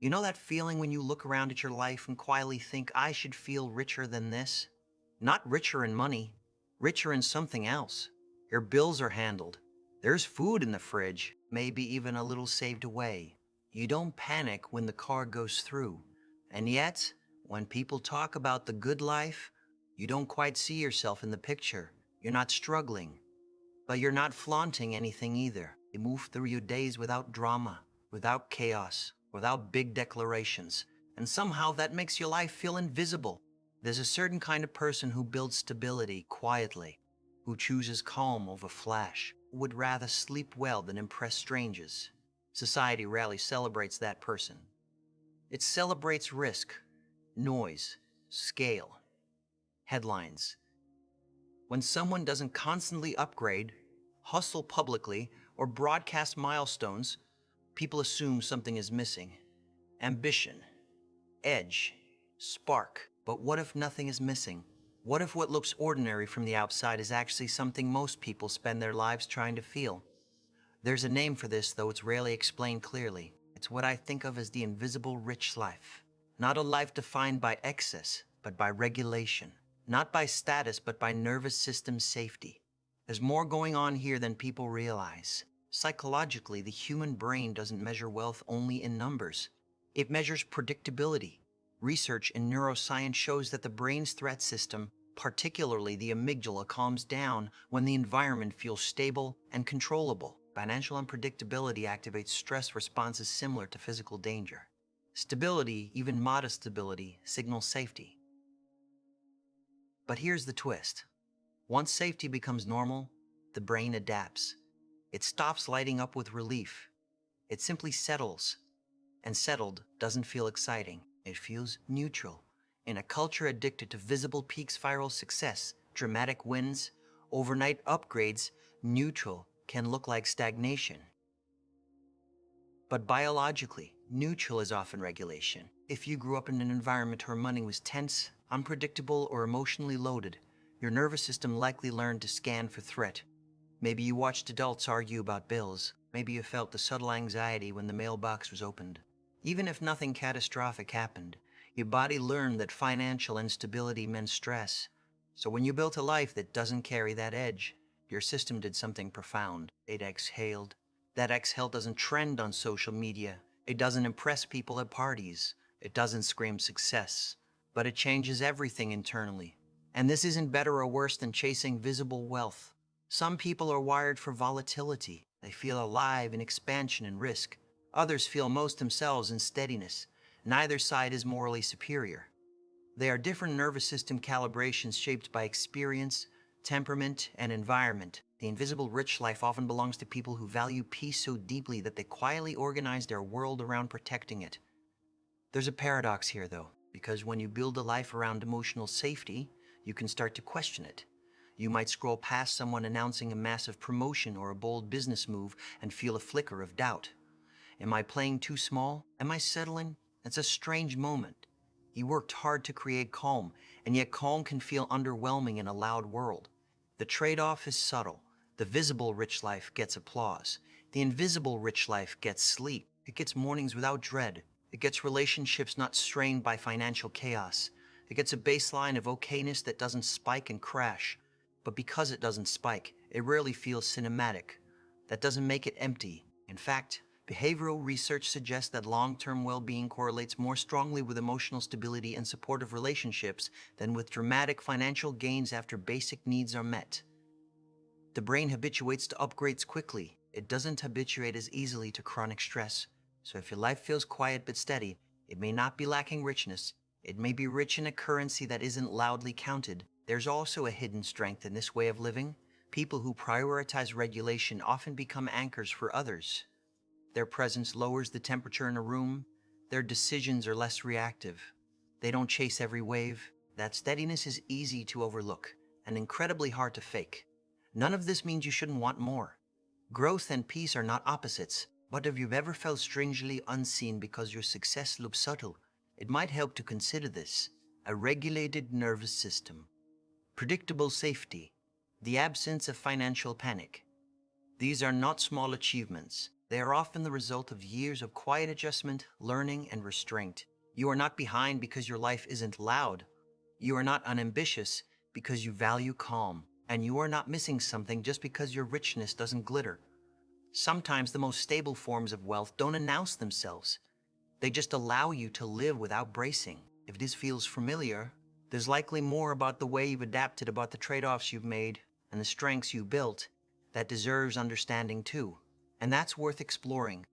You know that feeling when you look around at your life and quietly think, I should feel richer than this? Not richer in money, richer in something else. Your bills are handled. There's food in the fridge, maybe even a little saved away. You don't panic when the car goes through. And yet, when people talk about the good life, you don't quite see yourself in the picture. You're not struggling, but you're not flaunting anything either. You move through your days without drama, without chaos, without big declarations. And somehow that makes your life feel invisible. There's a certain kind of person who builds stability quietly, who chooses calm over flash, who would rather sleep well than impress strangers. Society rarely celebrates that person. It celebrates risk, noise, scale, headlines. When someone doesn't constantly upgrade, hustle publicly, or broadcast milestones, people assume something is missing. Ambition, edge, spark. But what if nothing is missing? What if what looks ordinary from the outside is actually something most people spend their lives trying to feel? There's a name for this, though it's rarely explained clearly. It's what I think of as the invisible rich life. Not a life defined by excess, but by regulation. Not by status, but by nervous system safety. There's more going on here than people realize. Psychologically, the human brain doesn't measure wealth only in numbers. It measures predictability. Research in neuroscience shows that the brain's threat system, particularly the amygdala, calms down when the environment feels stable and controllable. Financial unpredictability activates stress responses similar to physical danger. Stability, even modest stability, signals safety. But here's the twist. Once safety becomes normal, the brain adapts. It stops lighting up with relief. It simply settles. And settled doesn't feel exciting. It feels neutral. In a culture addicted to visible peaks, viral success, dramatic wins, overnight upgrades, neutral can look like stagnation. But biologically, neutral is often regulation. If you grew up in an environment where money was tense, unpredictable, or emotionally loaded, your nervous system likely learned to scan for threat. Maybe you watched adults argue about bills. Maybe you felt the subtle anxiety when the mailbox was opened. Even if nothing catastrophic happened, your body learned that financial instability meant stress. So when you built a life that doesn't carry that edge, your system did something profound. It exhaled. That exhale doesn't trend on social media. It doesn't impress people at parties. It doesn't scream success. But it changes everything internally. And this isn't better or worse than chasing visible wealth. Some people are wired for volatility. They feel alive in expansion and risk. Others feel most themselves in steadiness. Neither side is morally superior. They are different nervous system calibrations shaped by experience, temperament, and environment. The invisible rich life often belongs to people who value peace so deeply that they quietly organize their world around protecting it. There's a paradox here, though, because when you build a life around emotional safety, you can start to question it. You might scroll past someone announcing a massive promotion or a bold business move and feel a flicker of doubt. Am I playing too small? Am I settling? It's a strange moment. You worked hard to create calm, and yet calm can feel underwhelming in a loud world. The trade-off is subtle. The visible rich life gets applause. The invisible rich life gets sleep. It gets mornings without dread. It gets relationships not strained by financial chaos. It gets a baseline of okayness that doesn't spike and crash. But because it doesn't spike, it rarely feels cinematic. That doesn't make it empty. In fact, behavioral research suggests that long-term well-being correlates more strongly with emotional stability and supportive relationships than with dramatic financial gains after basic needs are met. The brain habituates to upgrades quickly. It doesn't habituate as easily to chronic stress. So if your life feels quiet but steady, it may not be lacking richness. It may be rich in a currency that isn't loudly counted. There's also a hidden strength in this way of living. People who prioritize regulation often become anchors for others. Their presence lowers the temperature in a room. Their decisions are less reactive. They don't chase every wave. That steadiness is easy to overlook and incredibly hard to fake. None of this means you shouldn't want more. Growth and peace are not opposites, but if you've ever felt strangely unseen because your success looks subtle, it might help to consider this: a regulated nervous system, predictable safety, the absence of financial panic. These are not small achievements. They are often the result of years of quiet adjustment, learning, and restraint. You are not behind because your life isn't loud. You are not unambitious because you value calm. And you are not missing something just because your richness doesn't glitter. Sometimes the most stable forms of wealth don't announce themselves. They just allow you to live without bracing. If this feels familiar, there's likely more about the way you've adapted, about the trade-offs you've made, and the strengths you built that deserves understanding too. And that's worth exploring.